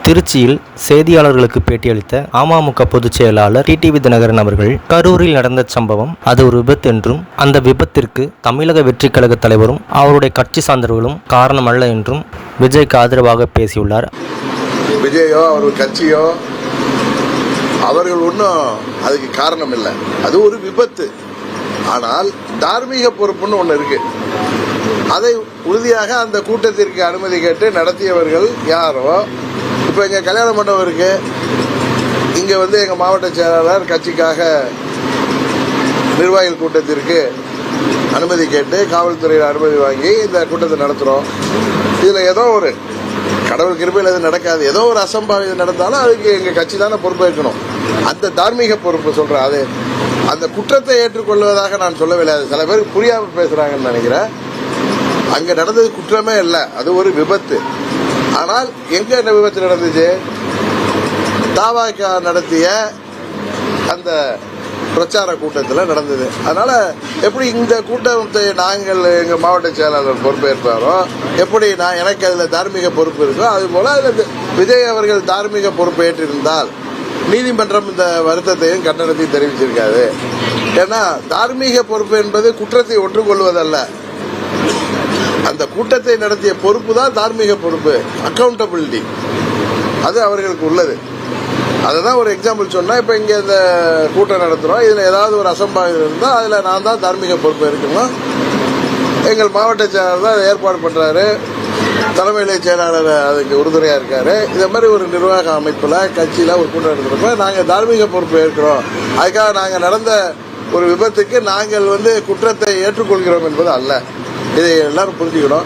திருச்சியில் செய்தியாளர்களுக்கு பேட்டியளித்த அமமுக பொதுச் செயலாளர் டிடிவி தினகரன் அவர்கள், கரூரில் நடந்த சம்பவம் அது ஒரு விபத்து என்றும், அந்த விபத்திற்கு தமிழக வெற்றி கழக தலைவரும் அவருடைய கட்சி சார்ந்தவர்களும் காரணமல்ல என்றும் விஜய்க்கு ஆதரவாக பேசியுள்ளார். விஜயோ அவர் கட்சியோ அவர்கள் ஒன்றும் அதுக்கு காரணம் இல்லை. அது ஒரு விபத்து. ஆனால் தார்மீக பொறுப்புன்னு ஒன்று இருக்கு. அதை உறுதியாக அந்த கூட்டத்திற்கு அனுமதி கேட்டு நடத்தியவர்கள் யாரோ. இப்போ இங்கே கல்யாண மண்டபம் இருக்கு. இங்கே எங்கள் மாவட்ட செயலாளர் கட்சிக்காக நிர்வாகிகள் கூட்டத்திற்கு அனுமதி கேட்டு காவல்துறையில் அனுமதி வாங்கி இந்த கூட்டத்தை நடத்துகிறோம். இதில் ஏதோ ஒரு கடவுள் கிருபையில் அது நடக்காது, ஏதோ ஒரு அசம்பாவிதம் நடந்தாலும் அதுக்கு எங்கள் கட்சி தானே பொறுப்பேற்கணும். அந்த தார்மீக பொறுப்பு சொல்கிறேன். அது அந்த குற்றத்தை ஏற்றுக்கொள்வதாக நான் சொல்லவில்லை. அது சில பேருக்கு புரியாமல் பேசுகிறாங்கன்னு நினைக்கிறேன். அங்கே நடந்தது குற்றமே இல்லை, அது ஒரு விபத்து. ஆனால் எங்கே என்ன விபத்து நடந்துச்சு? தமாக நடத்திய அந்த பிரச்சார கூட்டத்தில் நடந்தது. அதனால எப்படி இந்த கூட்டத்தை நாங்கள் எங்கள் மாவட்ட செயலாளர் பொறுப்பேற்பாரோ, எப்படி நான் எனக்கு அதில் தார்மீக பொறுப்பு இருக்கோ, அது போல விஜய் அவர்கள் தார்மீக பொறுப்பு ஏற்றிருந்தால் நீதிமன்றம் இந்த வருத்தத்தையும் கண்டனத்தையும் தெரிவிச்சிருக்காது. ஏன்னா தார்மீக பொறுப்பு என்பது குற்றத்தை ஒற்றுக்கொள்வதல்ல. அந்த கூட்டத்தை நடத்திய பொறுப்பு தான் தார்மீக பொறுப்பு, அக்கௌண்டபிலிட்டி, அது அவர்களுக்கு உள்ளது. அதை தான் ஒரு எக்ஸாம்பிள் சொன்னால், இப்போ இங்கே இந்த கூட்டம் நடத்துகிறோம், இதில் ஏதாவது ஒரு அசம்பாவிதம் இருந்தால் அதில் நான் தான் தார்மீக பொறுப்பு இருக்கணும். எங்கள் மாவட்ட செயலாளர் தான் ஏற்பாடு பண்ணுறாரு, தலைமையிலே செயலாளர் அதுக்கு உறுதுணையாக இருக்காரு. இதே மாதிரி ஒரு நிர்வாக அமைப்பில் கட்சியில் ஒரு கூட்டம் நடத்துகிறப்ப நாங்கள் தார்மீக பொறுப்பு ஏற்கிறோம். அதுக்காக நாங்கள் நடந்த ஒரு விபத்துக்கு நாங்கள் குற்றத்தை ஏற்றுக்கொள்கிறோம் என்பது அல்ல. இதை எல்லாரும் புரிஞ்சுக்கணும்.